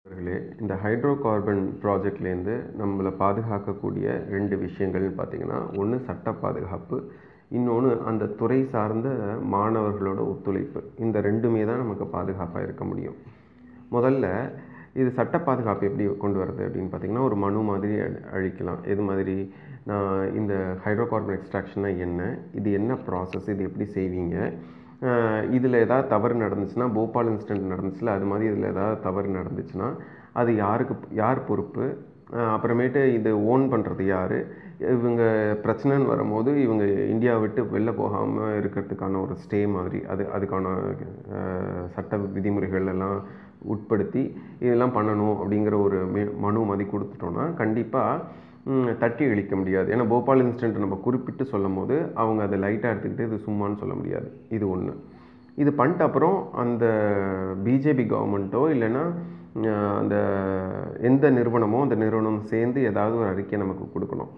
அவர்களே, இந்த hydro carbon ப்ராஜெக்ட்லேருந்து நம்மளை பாதுகாக்கக்கூடிய 2 விஷயங்கள்னு பார்த்தீங்கன்னா, ஒன்று சட்ட பாதுகாப்பு, இன்னொன்று அந்த துறை சார்ந்த மாணவர்களோட ஒத்துழைப்பு. இந்த 2மே தான் நமக்கு பாதுகாப்பாக இருக்க முடியும். முதல்ல இது சட்ட பாதுகாப்பு எப்படி கொண்டு வரது அப்படின்னு பார்த்தீங்கன்னா, ஒரு மனு மாதிரி அழிக்கலாம். எது மாதிரி, நான் இந்த ஹைட்ரோ கார்பன் எக்ஸ்ட்ராக்ஷன்னா என்ன, இது என்ன ப்ராசஸ், இது எப்படி செய்வீங்க, இதில் ஏதாவது தவறு நடந்துச்சுன்னா, போபால் இன்சிடென்ட் நடந்துச்சுல அது மாதிரி இதில் ஏதாவது தவறு நடந்துச்சுன்னா அது யார் பொறுப்பு, அப்புறமேட்டு இது ஓன் பண்ணுறது யார், இவங்க பிரச்சனைன்னு வரும்போது இவங்க இந்தியா விட்டு வெளில போகாமல் இருக்கிறதுக்கான ஒரு ஸ்டே மாதிரி அதுக்கான சட்ட விதிமுறைகள் எல்லாம் உட்படுத்தி இதெல்லாம் பண்ணணும் அப்படிங்கிற ஒரு மனு மாதிரி கொடுத்துட்டோன்னா கண்டிப்பாக தட்டி அழிக்க முடியாது. ஏன்னா போபால் இன்சிடென்ட் நம்ம குறிப்பிட்டு சொல்லும் போது அவங்க அதை லைட்டாக எடுத்துக்கிட்டு இது சும்மான்னு சொல்ல முடியாது. இது ஒன்று. இது பண்ணிட்ட அப்புறம் அந்த பிஜேபி கவர்மெண்ட்டோ இல்லைன்னா அந்த எந்த நிறுவனமோ அந்த நிறுவனம் சேர்ந்து ஏதாவது ஒரு அறிக்கையை நமக்கு கொடுக்கணும்.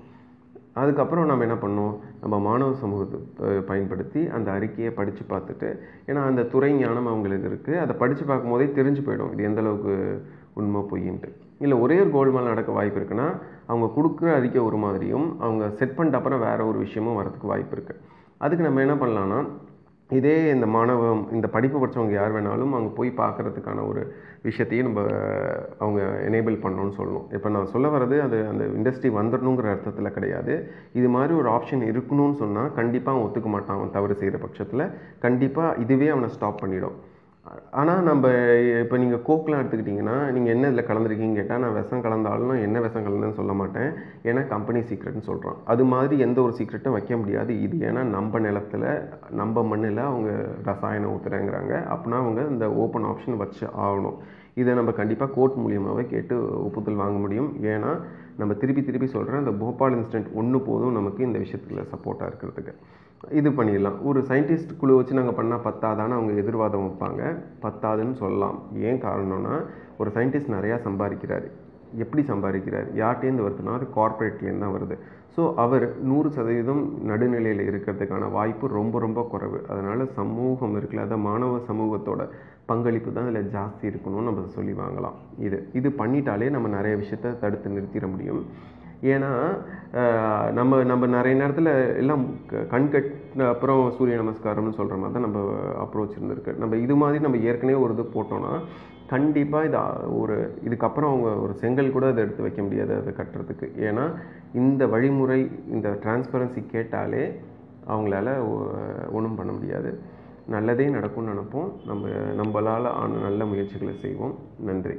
அதுக்கப்புறம் நம்ம என்ன பண்ணோம், நம்ம மாணவ சமூகத்தை பயன்படுத்தி அந்த அறிக்கையை படித்து பார்த்துட்டு, ஏன்னா அந்த துறை ஞானம் அவங்களுக்கு இருக்குது, அதை படித்து பார்க்கும்போதே தெரிஞ்சு போயிடும் இது எந்தளவுக்கு உண்மை பொய்யின்ட்டு. இல்லை ஒரே ஒரு கோல்மால் நடக்க வாய்ப்பு இருக்குன்னா அவங்க கொடுக்குற அறிக்கை ஒரு மாதிரியும் அவங்க செட் பண்ணிட்ட அப்புறம் வேறு ஒரு விஷயமும் வரதுக்கு வாய்ப்பு இருக்குது. அதுக்கு நம்ம என்ன பண்ணலான்னா, இதே இந்த படிப்பு படித்தவங்க யார் வேணாலும் அங்கே போய் பார்க்குறதுக்கான ஒரு விஷயத்தையும் நம்ம அவங்க எனேபிள் பண்ணணும்னு சொல்லணும். இப்போ நான் சொல்ல வர்றது அந்த இண்டஸ்ட்ரி வந்துடணுங்கிற அர்த்தத்தில் கிடையாது. இது மாதிரி ஒரு ஆப்ஷன் இருக்கணும்னு சொன்னால் கண்டிப்பாக அவன் ஒத்துக்க மாட்டான். அவன் தவறு செய்கிற பட்சத்தில் கண்டிப்பாக இதுவே அவனை ஸ்டாப் பண்ணிடும். ஆனால் இப்போ நீங்கள் கோக்லாம் எடுத்துக்கிட்டிங்கன்னா, நீங்கள் என்ன இதில் கலந்துருக்கீங்கன்னு கேட்டால், நான் விஷம் கலந்தாலும் நான் என்ன விஷம் கலந்தேன்னு சொல்ல மாட்டேன், ஏன்னா கம்பெனி சீக்ரெட்னு சொல்கிறான். அது மாதிரி எந்த ஒரு சீக்ரெட்டும் வைக்க முடியாது. இது ஏன்னா நம்ம நிலத்தில் நம்ம மண்ணில் அவங்க ரசாயனம் ஊற்றுறேங்கிறாங்க. அப்படின்னா அவங்க இந்த ஓப்பன் ஆப்ஷன் வச்சு ஆகணும். இதை நம்ம கண்டிப்பாக கோர்ட் மூலியமாகவே கேட்டு ஒப்புதல் வாங்க முடியும். ஏன்னா நம்ம திருப்பி சொல்கிறேன், இந்த போபால் இன்சிடென்ட் ஒன்று போதும் நமக்கு இந்த விஷயத்தில் சப்போர்ட்டாக இருக்கிறதுக்கு. இது பண்ணிடலாம். ஒரு சயின்டிஸ்ட் குழு வச்சு நாங்கள் பண்ணால் பத்தாதான்னு அவங்க எதிர்வாதம் வைப்பாங்க. பத்தாதுன்னு சொல்லலாம். ஏன் காரணம்னா, ஒரு சயின்டிஸ்ட் நிறையா சம்பாதிக்கிறாரு. எப்படி சம்பாதிக்கிறார், யார்கிட்டேருந்து வருதுன்னா அது கார்ப்பரேட்லேருந்து தான் வருது. ஸோ அவர் 100% நடுநிலையில் இருக்கிறதுக்கான வாய்ப்பு ரொம்ப குறைவு. அதனால் சமூகம் இருக்குல்ல, அதை மாணவ சமூகத்தோட பங்களிப்பு தான் இதில் ஜாஸ்தி இருக்கணும்னு நம்ம சொல்லி வாங்கலாம். இது பண்ணிட்டாலே நம்ம நிறைய விஷயத்த தடுத்து நிறுத்திட முடியும். ஏன்னா நம்ம நிறைய நேரத்தில் எல்லாம் கண் கட்டின அப்புறம் சூரிய நமஸ்காரம்னு சொல்கிற மாதிரி தான் நம்ம அப்ரோச் இருந்திருக்கு. நம்ம இது மாதிரி நம்ம ஏற்கனவே ஒரு இது போட்டோன்னா கண்டிப்பாக இதுக்கப்புறம் அவங்க ஒரு செங்கல் கூட அதை எடுத்து வைக்க முடியாது அதை கட்டுறதுக்கு. ஏன்னா இந்த வழிமுறை, இந்த டிரான்ஸ்பரன்சி கேட்டாலே அவங்களால ஒன்றும் பண்ண முடியாது. நல்லதே நடக்கும்னு நினைப்போம். நம்மளால் நல்ல முயற்சிகளை செய்வோம். நன்றி.